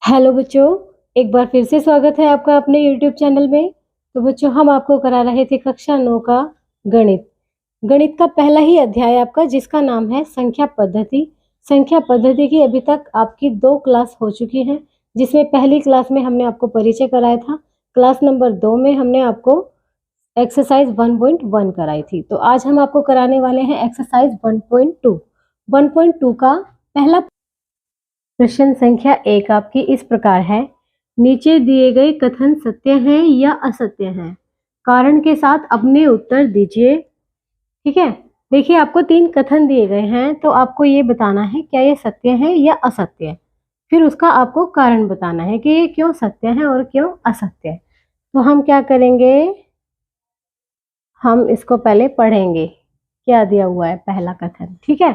Hello बच्चों, एक बार फिर से स्वागत है आपका अपने यूट्यूब चैनल में। तो बच्चों, हम आपको करा रहे थे कक्षा 9 का गणित। गणित का पहला ही अध्याय आपका, जिसका नाम है संख्या पद्धति। संख्या पद्धति की अभी तक आपकी 2 क्लास हो चुकी हैं, जिसमें पहली क्लास में हमने आपको परिचय कराया था। क्लास नंबर 2 में हमने आपको एक्सरसाइज 1.1 कराई थी। तो आज हम आपको कराने वाले हैं एक्सरसाइज 1.2। 1.2 का पहला प्रश्न संख्या 1 आपकी इस प्रकार है। नीचे दिए गए कथन सत्य हैं या असत्य हैं? कारण के साथ अपने उत्तर दीजिए। ठीक है, देखिए आपको 3 कथन दिए गए हैं, तो आपको ये बताना है क्या ये सत्य है या असत्य है। फिर उसका आपको कारण बताना है कि ये क्यों सत्य है और क्यों असत्य है। तो हम क्या करेंगे, हम इसको पहले पढ़ेंगे। क्या दिया हुआ है पहला कथन? ठीक है,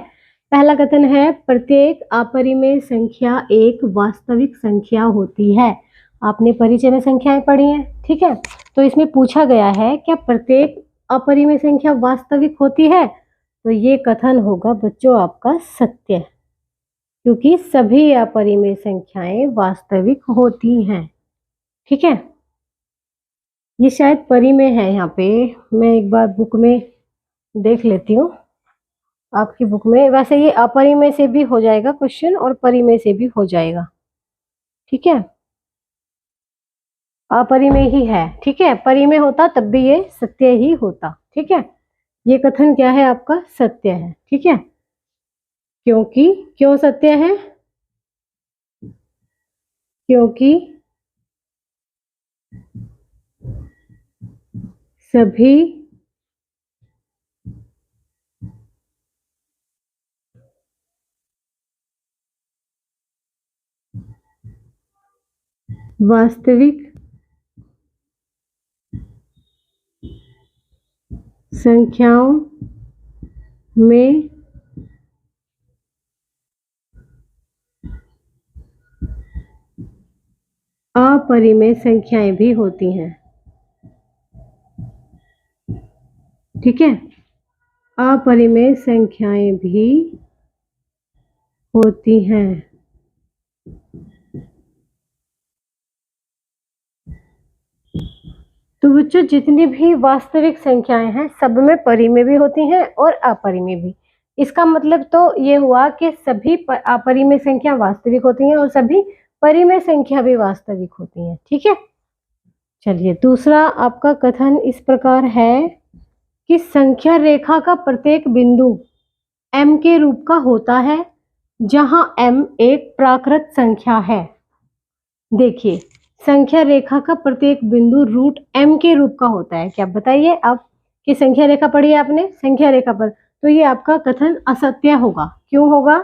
पहला कथन है प्रत्येक अपरिमेय संख्या एक वास्तविक संख्या होती है। आपने परिचय में संख्याएं पढ़ी हैं, ठीक है। तो इसमें पूछा गया है क्या प्रत्येक अपरिमेय संख्या वास्तविक होती है? तो ये कथन होगा बच्चों आपका सत्य, क्योंकि सभी अपरिमेय संख्याएं वास्तविक होती हैं। ठीक है, ये शायद परिमेय है। यहाँ पे मैं एक बार बुक में देख लेती हूँ। आपकी बुक में वैसे ये अपरिमेय से भी हो जाएगा क्वेश्चन और परिमेय से भी हो जाएगा। ठीक है, अपरिमेय ही है। ठीक है, परिमेय होता तब भी ये सत्य ही होता। ठीक है, ये कथन क्या है आपका? सत्य है। ठीक है, क्योंकि क्यों सत्य है? क्योंकि सभी वास्तविक संख्याओं में अपरिमेय संख्याएं भी होती हैं। ठीक है, अपरिमेय संख्याएं भी होती हैं। तो बच्चों, जितनी भी वास्तविक संख्याएं हैं सब में परिमेय भी होती हैं और अपरिमेय भी। इसका मतलब तो ये हुआ कि सभी अपरिमेय संख्या वास्तविक होती हैं और सभी परिमेय संख्या भी वास्तविक होती हैं। ठीक है, चलिए दूसरा आपका कथन इस प्रकार है कि संख्या रेखा का प्रत्येक बिंदु m के रूप का होता है, जहां m एक प्राकृत संख्या है। देखिए, संख्या रेखा का प्रत्येक बिंदु रूट m के रूप का होता है। क्या बताइए आप कि संख्या रेखा पढ़ी है आपने संख्या रेखा पर, तो ये आपका कथन असत्य होगा। क्यों होगा?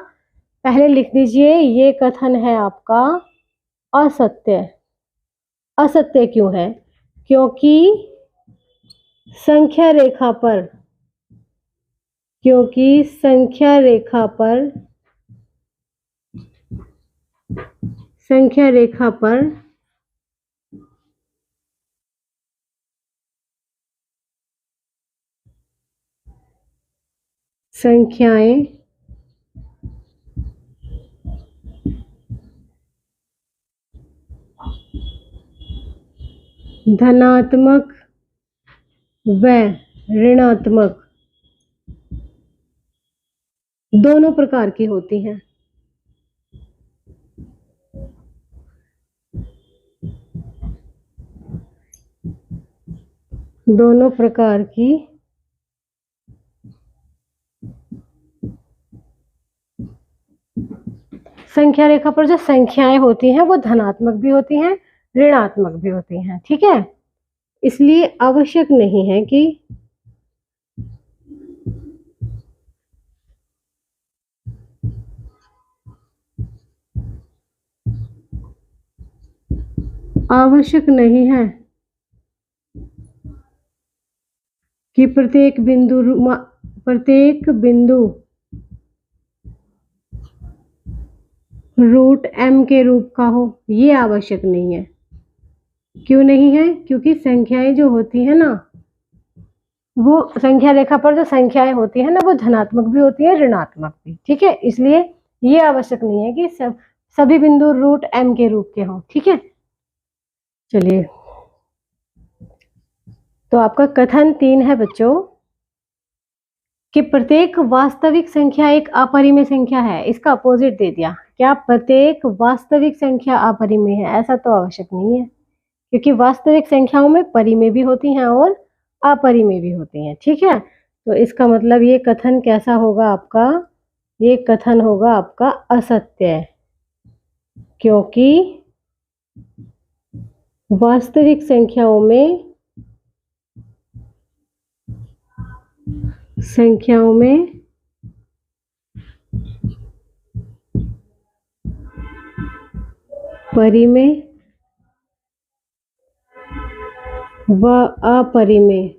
पहले लिख दीजिए, ये कथन है आपका असत्य। असत्य क्यों है? क्योंकि संख्या रेखा पर क्योंकि संख्या रेखा पर संख्या रेखा पर संख्याएं धनात्मक व ऋणात्मक दोनों प्रकार की होती हैं। दोनों प्रकार की संख्या रेखा पर जो संख्याएं होती हैं वो धनात्मक भी होती हैं, ऋणात्मक भी होती हैं। ठीक है, इसलिए आवश्यक नहीं है कि आवश्यक नहीं है कि प्रत्येक बिंदु रूट m के रूप का हो। ये आवश्यक नहीं है। क्यों नहीं है? क्योंकि संख्याएं जो होती है ना, वो संख्या रेखा पर जो संख्याएं होती है ना, वो धनात्मक भी होती है ऋणात्मक भी। ठीक है, इसलिए ये आवश्यक नहीं है कि सब सभी बिंदु रूट m के रूप के हों। ठीक है, चलिए, तो आपका कथन 3 है बच्चों कि प्रत्येक वास्तविक संख्या एक अपरिमेय संख्या है। इसका अपोजिट दे दिया, क्या प्रत्येक वास्तविक संख्या अपरिमेय है? ऐसा तो आवश्यक नहीं है, क्योंकि वास्तविक संख्याओं में परिमेय भी होती हैं और अपरिमेय भी होती हैं। ठीक है, तो इसका मतलब ये कथन कैसा होगा आपका? ये कथन होगा आपका असत्य, क्योंकि वास्तविक संख्याओं में परिमेय व अपरिमेय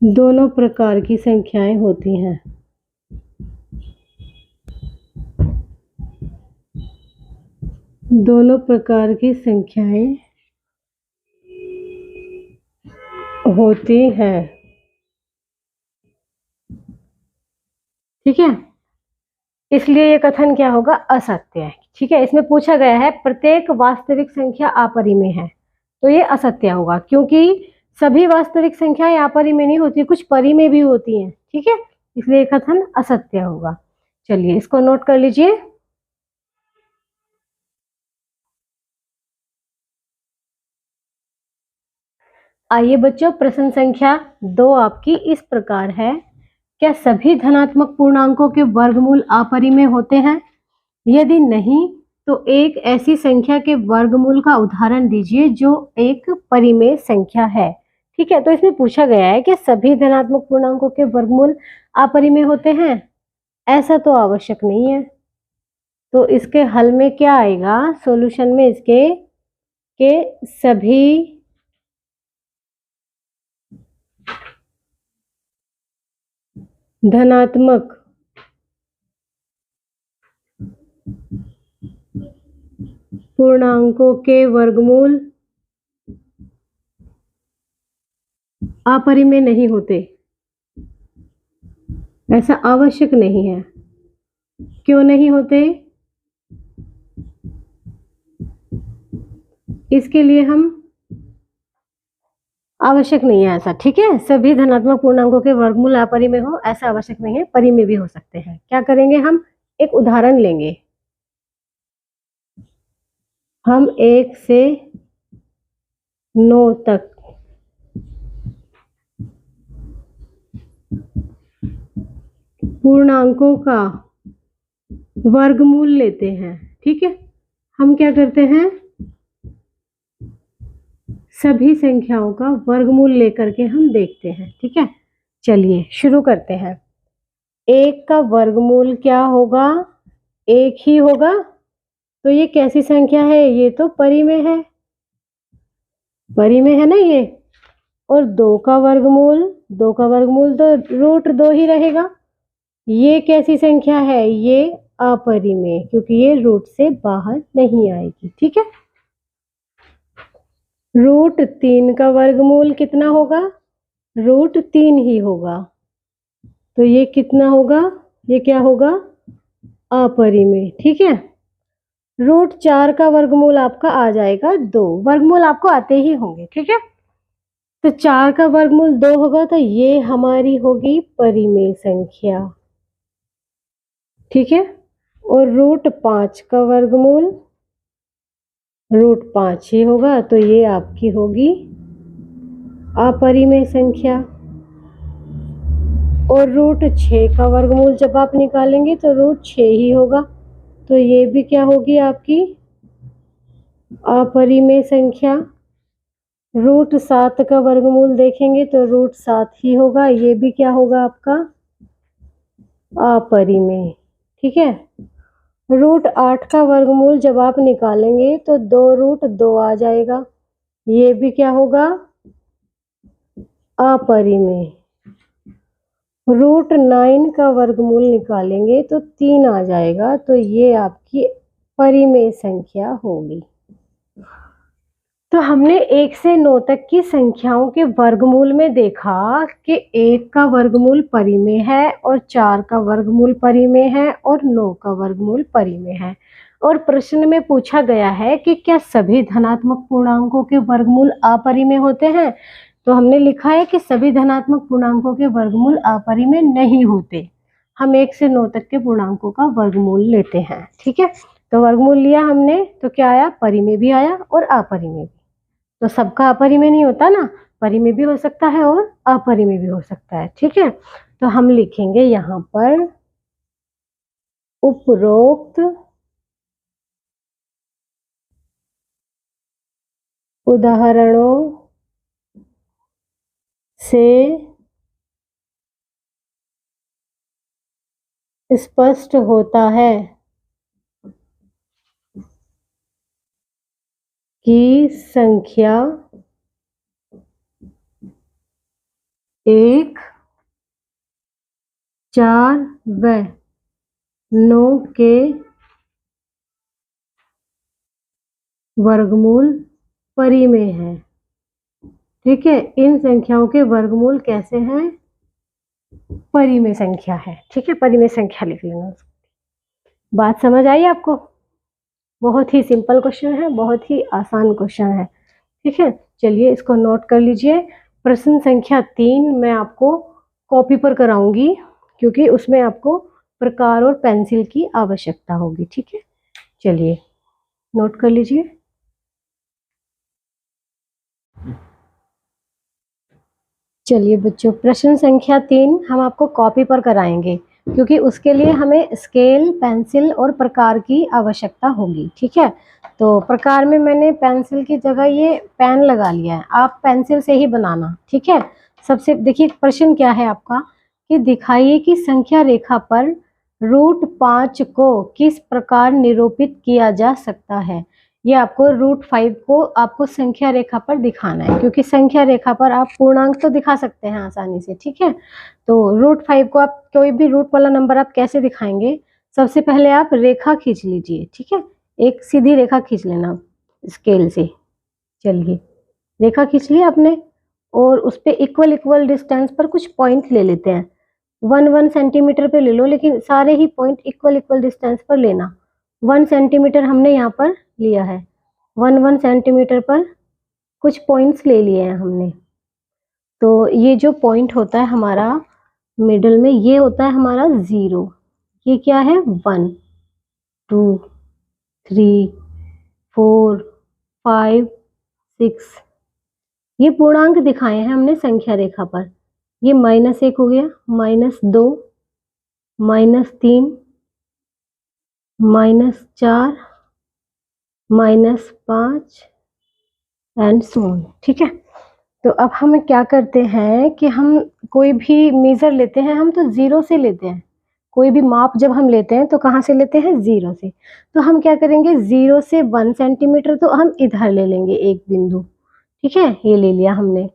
दोनों प्रकार की संख्याएं होती हैं। दोनों प्रकार की संख्याएं होती हैं। ठीक है, इसलिए ये कथन क्या होगा? असत्य है। ठीक है, इसमें पूछा गया है प्रत्येक वास्तविक संख्या अपरिमेय है, तो ये असत्य होगा, क्योंकि सभी वास्तविक संख्याएं अपरिमेय नहीं होती, कुछ परिमेय भी होती हैं। ठीक है, इसलिए ये कथन असत्य होगा। चलिए, इसको नोट कर लीजिए। आइए बच्चों, प्रश्न संख्या 2 आपकी इस प्रकार है, क्या सभी धनात्मक पूर्णांकों के वर्गमूल अपरिमेय होते हैं? यदि नहीं, तो एक ऐसी संख्या के वर्गमूल का उदाहरण दीजिए जो एक परिमेय संख्या है। ठीक है, तो इसमें पूछा गया है कि सभी धनात्मक पूर्णांकों के वर्गमूल अपरिमेय होते हैं? ऐसा तो आवश्यक नहीं है। तो इसके हल में क्या आएगा? सॉल्यूशन में इसके के सभी धनात्मक पूर्णांकों के वर्गमूल अपरिमेय नहीं होते। ऐसा आवश्यक नहीं है। क्यों नहीं होते? इसके लिए हम आवश्यक नहीं है ऐसा। ठीक है, सभी धनात्मक पूर्णांकों के वर्गमूल अपरिमेय हो ऐसा आवश्यक नहीं है, परिमेय भी हो सकते हैं। क्या करेंगे? हम एक उदाहरण लेंगे। हम 1 से 9 तक पूर्णांकों का वर्गमूल लेते हैं। ठीक है, हम क्या करते हैं? सभी संख्याओं का वर्गमूल लेकर के हम देखते हैं। ठीक है, चलिए शुरू करते हैं। 1 का वर्गमूल क्या होगा? 1 ही होगा। तो ये कैसी संख्या है? ये तो परिमेय है, परिमेय है ना ये। और 2 का वर्गमूल तो √2 ही रहेगा। ये कैसी संख्या है? ये अपरिमेय, क्योंकि ये रूट से बाहर नहीं आएगी। ठीक है, √3 का वर्गमूल कितना होगा? √3 ही होगा। तो ये कितना होगा? ये क्या होगा? अपरिमेय। ठीक है, √4 का वर्गमूल आपका आ जाएगा 2। वर्गमूल आपको आते ही होंगे। ठीक है, तो 4 का वर्गमूल 2 होगा, तो ये हमारी होगी परिमेय संख्या। ठीक है, और √5 का वर्गमूल √5 ही होगा, तो ये आपकी होगी अपरिमेय संख्या। और √6 का वर्गमूल जब आप निकालेंगे तो √6 ही होगा, तो ये भी क्या होगी आपकी? अपरिमेय संख्या। √7 का वर्गमूल देखेंगे तो √7 ही होगा, ये भी क्या होगा आपका? अपरिमेय। ठीक है, √8 का वर्गमूल जब आप निकालेंगे तो 2√2 आ जाएगा, ये भी क्या होगा? अपरिमेय। √9 का वर्गमूल निकालेंगे तो 3 आ जाएगा, तो ये आपकी परिमेय संख्या होगी। तो हमने 1 से 9 तक की संख्याओं के वर्गमूल में देखा कि 1 का वर्गमूल परिमेय है और 4 का वर्गमूल परिमेय है और 9 का वर्गमूल परिमेय है। और प्रश्न में पूछा गया है कि क्या सभी धनात्मक पूर्णांकों के वर्गमूल अपरिमेय होते हैं? तो हमने लिखा है कि सभी धनात्मक पूर्णांकों के वर्गमूल अपरिमेय नहीं होते। हम 1 से 9 तक के पूर्णांकों का वर्गमूल लेते हैं। ठीक है, तो वर्गमूल लिया हमने तो क्या आया? परिमेय भी आया और अपरिमेय भी। तो सबका अपरिमेय नहीं होता ना, परिमेय भी हो सकता है और अपरिमेय भी हो सकता है। ठीक है, तो हम लिखेंगे यहाँ पर उपरोक्त उदाहरणों से स्पष्ट होता है कि संख्या 1, 4 व 9 के वर्गमूल परिमेय है। ठीक है, इन संख्याओं के वर्गमूल कैसे हैं? परिमेय संख्या है। ठीक है, परिमेय संख्या लिख लेना। बात समझ आई आपको? बहुत ही सिंपल क्वेश्चन है, बहुत ही आसान क्वेश्चन है। ठीक है, चलिए इसको नोट कर लीजिए। प्रश्न संख्या 3 मैं आपको कॉपी पर कराऊंगी क्योंकि उसमें आपको प्रकार और पेंसिल की आवश्यकता होगी। ठीक है, चलिए नोट कर लीजिए। चलिए बच्चों, प्रश्न संख्या 3 हम आपको कॉपी पर कराएंगे क्योंकि उसके लिए हमें स्केल, पेंसिल और प्रकार की आवश्यकता होगी। ठीक है, तो प्रकार में मैंने पेंसिल की जगह ये पेन लगा लिया है, आप पेंसिल से ही बनाना। ठीक है, सबसे देखिए प्रश्न क्या है आपका कि दिखाइए कि संख्या रेखा पर √5 को किस प्रकार निरूपित किया जा सकता है। ये आपको √5 को आपको संख्या रेखा पर दिखाना है क्योंकि संख्या रेखा पर आप पूर्णांक तो दिखा सकते हैं आसानी से। ठीक है, तो √5 को आप कोई भी रूट वाला नंबर आप कैसे दिखाएंगे? सबसे पहले आप रेखा खींच लीजिए। ठीक है, एक सीधी रेखा खींच लेना स्केल से। चलिए रेखा खींच लिया आपने और उस पर इक्वल डिस्टेंस पर कुछ पॉइंट ले लेते हैं। 1 सेंटीमीटर पे ले लो, लेकिन सारे ही पॉइंट इक्वल डिस्टेंस पर लेना। 1 सेंटीमीटर हमने यहाँ पर लिया है, 1 सेंटीमीटर पर कुछ पॉइंट्स ले लिए हैं हमने। तो ये जो पॉइंट होता है हमारा मिडल में, ये होता है हमारा 0। ये क्या है? 1 2 3 4 5 6। ये पूर्णांक दिखाए हैं हमने संख्या रेखा पर। ये -1 हो गया, -2, -3, -4, -5 एंड सो ऑन। ठीक है, तो अब हम क्या करते हैं कि हम कोई भी मेजर लेते हैं, हम तो 0 से लेते हैं। कोई भी माप जब हम लेते हैं तो कहाँ से लेते हैं? 0 से। तो हम क्या करेंगे? 0 से 1 सेंटीमीटर तो हम इधर ले लेंगे एक बिंदु। ठीक है, ये ले लिया हमने।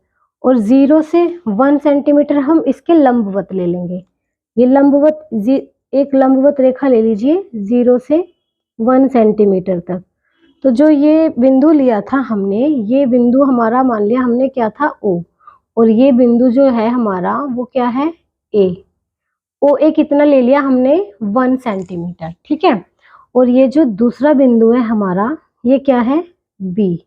और 0 से 1 सेंटीमीटर हम इसके लंबवत ले लेंगे। ये लंबवत एक लंबवत रेखा ले लीजिए 0 से 1 सेंटीमीटर तक। तो जो ये बिंदु लिया था हमने, ये बिंदु हमारा मान लिया हमने क्या था? O। और ये बिंदु जो है हमारा वो क्या है? A। OA कितना ले लिया हमने? 1 सेंटीमीटर। ठीक है, और ये जो दूसरा बिंदु है हमारा, ये क्या है? B।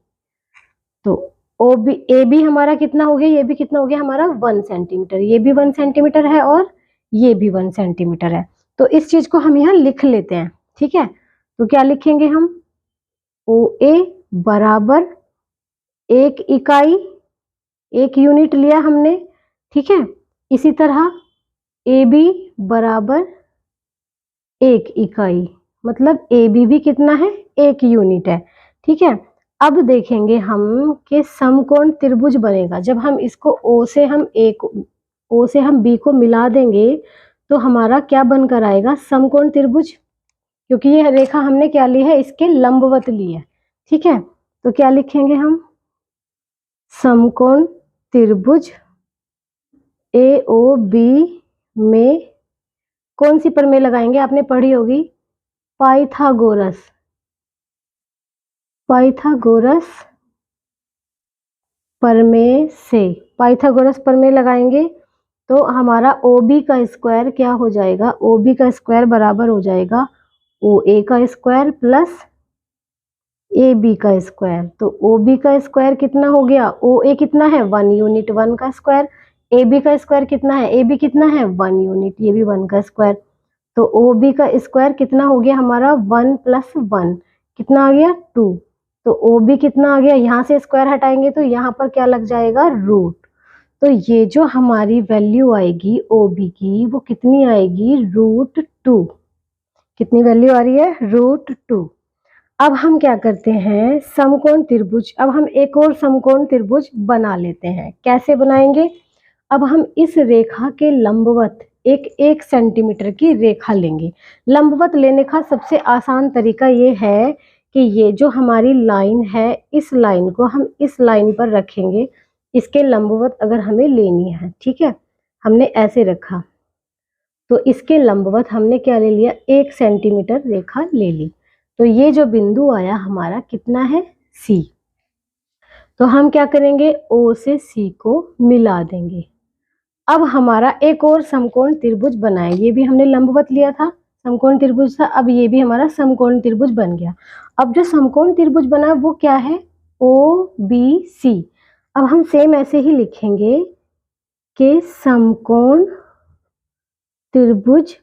तो AB हमारा कितना हो गया? ये भी कितना हो गया हमारा? 1 सेंटीमीटर। ये भी 1 सेंटीमीटर है और ये भी 1 सेंटीमीटर है। तो इस चीज को हम यहाँ लिख लेते हैं। ठीक है, तो क्या लिखेंगे हम? OA बराबर 1 इकाई, 1 यूनिट लिया हमने। ठीक है, इसी तरह AB बराबर 1 इकाई, मतलब AB भी कितना है? 1 यूनिट है। ठीक है, अब देखेंगे हम कि समकोण त्रिभुज बनेगा जब हम इसको O से हम B को मिला देंगे तो हमारा क्या बनकर आएगा? समकोण त्रिभुज। क्योंकि ये रेखा हमने क्या ली है? इसके लंबवत ली है। ठीक है, तो क्या लिखेंगे हम? समकोण त्रिभुज AOB में कौन सी प्रमेय लगाएंगे? आपने पढ़ी होगी, पाइथागोरस प्रमेय से, पाइथागोरस प्रमेय लगाएंगे तो हमारा OB का स्क्वायर क्या हो जाएगा, OB का स्क्वायर बराबर हो जाएगा OA का स्क्वायर प्लस AB का स्क्वायर। तो OB का स्क्वायर कितना हो गया, OA कितना है 1 यूनिट, 1 का स्क्वायर। AB का स्क्वायर कितना है, AB कितना है 1 यूनिट, ये भी 1 का स्क्वायर। तो OB का स्क्वायर कितना हो गया हमारा 1 + 1 कितना आ गया 2। तो OB कितना आ गया, यहाँ से स्क्वायर हटाएंगे तो यहाँ पर क्या लग जाएगा रूट। तो ये जो हमारी वैल्यू आएगी OB की वो कितनी आएगी √2। कितनी वैल्यू आ रही है √2। अब हम क्या करते हैं, समकोण त्रिभुज, अब हम एक और समकोण त्रिभुज बना लेते हैं। कैसे बनाएंगे, अब हम इस रेखा के लंबवत एक 1 सेंटीमीटर की रेखा लेंगे। लंबवत लेने का सबसे आसान तरीका ये है कि ये जो हमारी लाइन है इस लाइन को हम इस लाइन पर रखेंगे, इसके लंबवत अगर हमें लेनी है, ठीक है। हमने ऐसे रखा तो इसके लंबवत हमने क्या ले लिया 1 सेंटीमीटर रेखा ले ली। तो ये जो बिंदु आया हमारा कितना है C। तो हम क्या करेंगे O से C को मिला देंगे। अब हमारा एक और समकोण त्रिभुज बना है, ये भी हमने लंबवत लिया था, समकोण त्रिभुज था। अब ये भी हमारा समकोण त्रिभुज बन गया। अब जो समकोण त्रिभुज बना है वो क्या है OBC। अब हम सेम ऐसे ही लिखेंगे कि समकोण त्रिभुज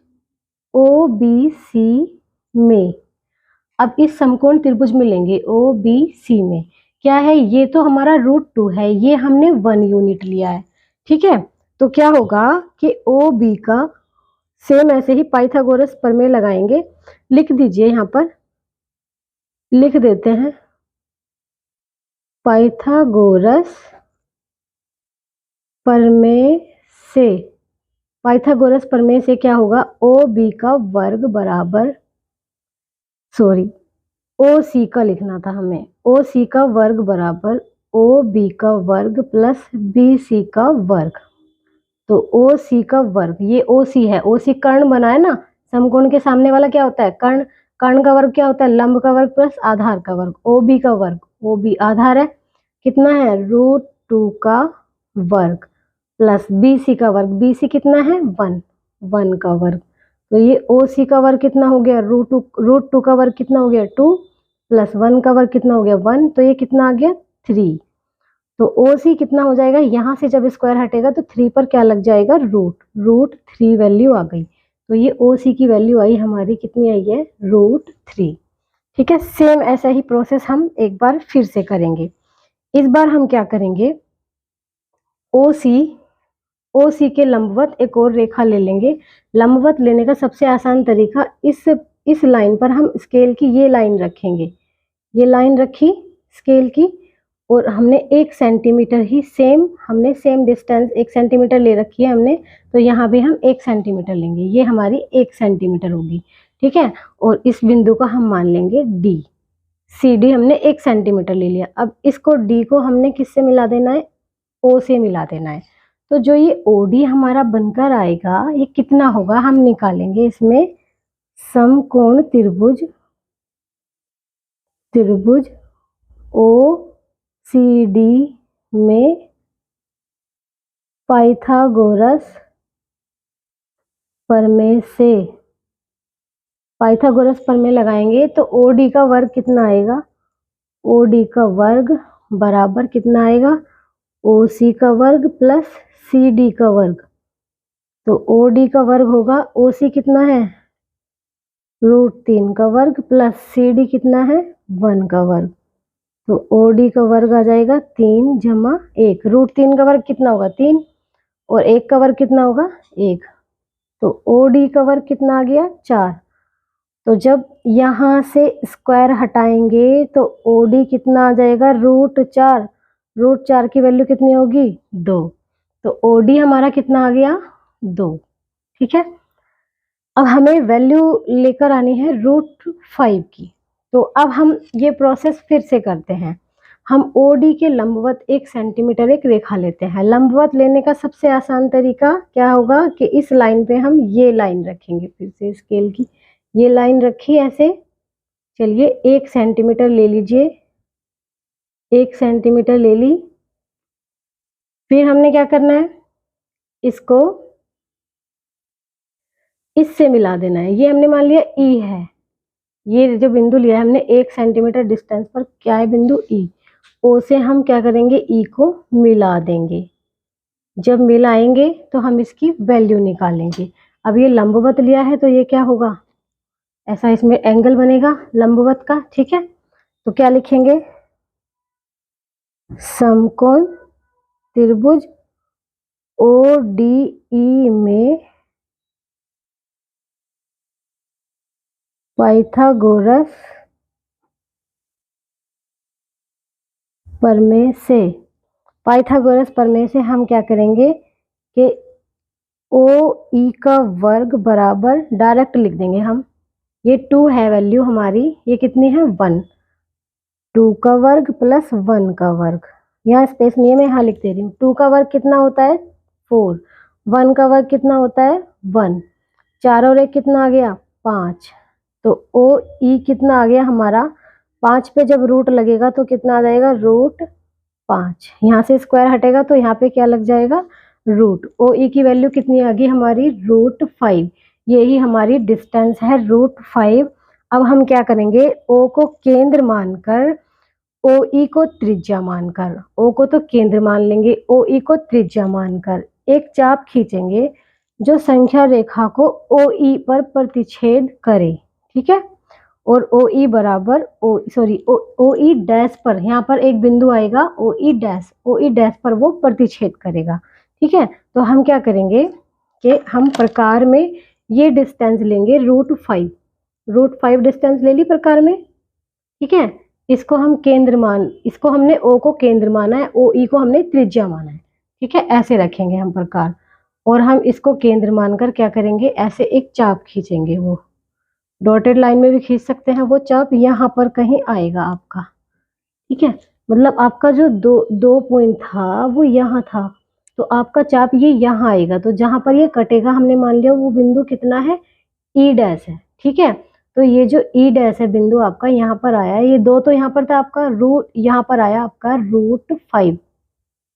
OBC में, अब इस समकोण त्रिभुज में लेंगे OBC में क्या है, ये तो हमारा √2 है, ये हमने 1 यूनिट लिया है, ठीक है। तो क्या होगा कि OB का सेम ऐसे ही पाइथागोरस प्रमेय लगाएंगे। लिख दीजिए, यहाँ पर लिख देते हैं पाइथागोरस प्रमेय से। पाइथागोरस प्रमेय से क्या होगा OB का वर्ग बराबर, सॉरी OC का लिखना था हमें, OC का वर्ग बराबर OB का वर्ग प्लस BC का वर्ग। तो OC का वर्ग, ये OC है, OC कर्ण बना है ना, समकोण के सामने वाला क्या होता है कर्ण, कर्ण का वर्ग क्या होता है लंब का वर्ग प्लस आधार का वर्ग। OB का वर्ग, OB आधार है, कितना है √2 का वर्ग प्लस BC का वर्ग, BC कितना है 1, 1 का वर्ग। तो ये OC का वर्ग कितना हो गया √2 का वर्ग कितना हो गया 2 प्लस 1 का वर्ग कितना हो गया 1, तो ये कितना आ गया 3। तो OC कितना हो जाएगा, यहाँ से जब स्क्वायर हटेगा तो 3 पर क्या लग जाएगा √3 वैल्यू आ गई। तो ये OC की वैल्यू आई हमारी, कितनी आई है √3, ठीक है। सेम ऐसा ही प्रोसेस हम एक बार फिर से करेंगे। इस बार हम क्या करेंगे OC के लंबवत एक और रेखा ले लेंगे। लंबवत लेने का सबसे आसान तरीका, इस लाइन पर हम स्केल की ये लाइन रखेंगे, ये लाइन रखी स्केल की, और हमने 1 सेंटीमीटर ही हमने सेम डिस्टेंस 1 सेंटीमीटर ले रखी है हमने, तो यहाँ भी हम 1 सेंटीमीटर लेंगे, ये हमारी 1 सेंटीमीटर होगी, ठीक है। और इस बिंदु को हम मान लेंगे D। CD हमने 1 सेंटीमीटर ले लिया। अब इसको D को हमने किससे मिला देना है O से मिला देना है। तो जो ये OD हमारा बनकर आएगा ये कितना होगा हम निकालेंगे, इसमें समकोण त्रिभुज OCD में पाइथागोरस प्रमेय से, पाइथागोरस प्रमेय लगाएंगे तो OD का वर्ग कितना आएगा, OD का वर्ग बराबर कितना आएगा OC का वर्ग प्लस CD का वर्ग। तो OD का वर्ग होगा, OC कितना है √3 का वर्ग प्लस CD कितना है 1 का वर्ग। तो OD का वर्ग आ जाएगा 3 जमा 1, √3 का वर्ग कितना होगा 3 और 1 का वर्ग कितना होगा 1। तो OD का वर्ग कितना आ गया 4। तो जब यहाँ से स्क्वायर हटाएंगे तो OD कितना आ जाएगा √4, √4 की वैल्यू कितनी होगी 2। तो OD हमारा कितना आ गया 2, ठीक है। अब हमें वैल्यू लेकर आनी है √5 की। तो अब हम ये प्रोसेस फिर से करते हैं। हम OD के लंबवत 1 सेंटीमीटर एक रेखा लेते हैं। लंबवत लेने का सबसे आसान तरीका क्या होगा कि इस लाइन पे हम ये लाइन रखेंगे, फिर से स्केल की ये लाइन रखी ऐसे। चलिए 1 सेंटीमीटर ले लीजिए, 1 सेंटीमीटर ले ली। फिर हमने क्या करना है, इसको इससे मिला देना है। ये हमने मान लिया ई है, ये जो बिंदु लिया है हमने 1 सेंटीमीटर डिस्टेंस पर, क्या है बिंदु ई। ओ से हम क्या करेंगे, ई को मिला देंगे। जब मिलाएंगे तो हम इसकी वैल्यू निकालेंगे। अब ये लंबवत लिया है तो ये क्या होगा, ऐसा इसमें एंगल बनेगा लंबवत का। ठीक है, तो क्या लिखेंगे, समकोण त्रिभुज ODE में पाइथागोरस प्रमेय से, पाइथागोरस प्रमेय से हम क्या करेंगे कि OE का वर्ग बराबर, डायरेक्ट लिख देंगे हम, ये 2 है वैल्यू हमारी, ये कितनी है 1, 2 का वर्ग प्लस 1 का वर्ग, यहाँ स्पेस नहीं है मैं यहाँ लिख दे रही हूँ। 2 का वर्ग कितना होता है 4, 1 का वर्ग कितना होता है 1, 4 और 1 कितना आ गया 5, तो OE कितना आ गया हमारा, 5 पे जब रूट लगेगा तो कितना आ जाएगा √5, यहाँ से स्क्वायर हटेगा तो यहाँ पे क्या लग जाएगा रूट। OE की वैल्यू कितनी आ गई हमारी √5, यही हमारी डिस्टेंस है √5। अब हम क्या करेंगे, O को केंद्र मानकर, OE को त्रिज्या मानकर, O को तो केंद्र मान लेंगे, OE को त्रिज्या मानकर एक चाप खींचेंगे जो संख्या रेखा को OE पर प्रतिच्छेद करे। ठीक है, और OE बराबर OE डैश पर, यहाँ पर एक बिंदु आएगा OE डैश पर वो प्रतिच्छेद करेगा। ठीक है, तो हम क्या करेंगे कि हम प्रकार में ये डिस्टेंस लेंगे √5 डिस्टेंस ले ली प्रकार में। ठीक है, इसको हम इसको हमने O को केंद्र माना है, OE को हमने त्रिज्या माना है। ठीक है, ऐसे रखेंगे हम प्रकार, और हम इसको केंद्र मानकर क्या करेंगे, ऐसे एक चाप खींचेंगे, वो डॉटेड लाइन में भी खींच सकते हैं, वो चाप यहाँ पर कहीं आएगा आपका। ठीक है, मतलब आपका जो दो पॉइंट था वो यहाँ था, तो आपका चाप ये यहाँ आएगा, तो जहां पर ये कटेगा हमने मान लिया वो बिंदु कितना है E डैश है। ठीक है, तो ये जो E डैश है बिंदु आपका यहाँ पर आया है, ये 2 तो यहाँ पर था आपका, यहाँ पर आया आपका √5,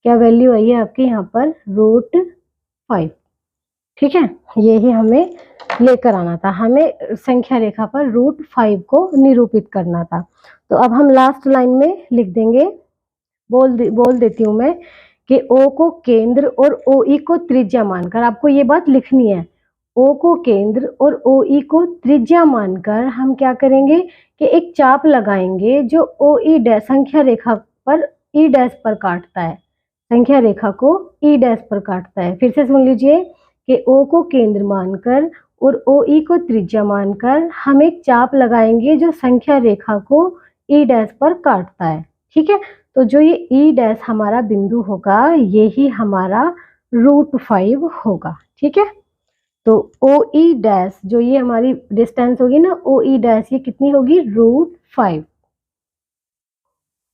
क्या वैल्यू आई है आपकी यहाँ पर √5। ठीक है, यही हमें लेकर आना था, हमें संख्या रेखा पर √5 को निरूपित करना था। तो अब हम लास्ट लाइन में लिख देंगे, बोल देती हूँ मैं कि O को केंद्र और OE को त्रिज्या मानकर, आपको ये बात लिखनी है, O को केंद्र और OE को त्रिज्या मानकर हम क्या करेंगे कि एक चाप लगाएंगे जो OE डैश संख्या रेखा पर E डैश पर काटता है, संख्या रेखा को E डैश पर काटता है। फिर से सुन लीजिए कि O को केंद्र मानकर और OE को त्रिज्या मानकर हम एक चाप लगाएंगे जो संख्या रेखा को E डैश पर काटता है। ठीक है, तो जो ये E डैश हमारा बिंदु होगा यही हमारा √5 होगा। ठीक है, तो OE डैश जो ये हमारी डिस्टेंस होगी ना OE डैश, ये कितनी होगी √5।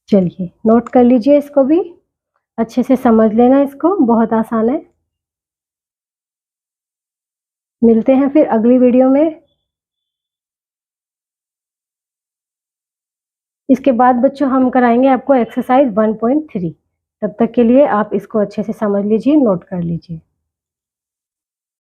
चलिए नोट कर लीजिए, इसको भी अच्छे से समझ लेना, इसको बहुत आसान है। मिलते हैं फिर अगली वीडियो में। इसके बाद बच्चों हम कराएंगे आपको एक्सरसाइज 1.3, तब तक के लिए आप इसको अच्छे से समझ लीजिए, नोट कर लीजिए।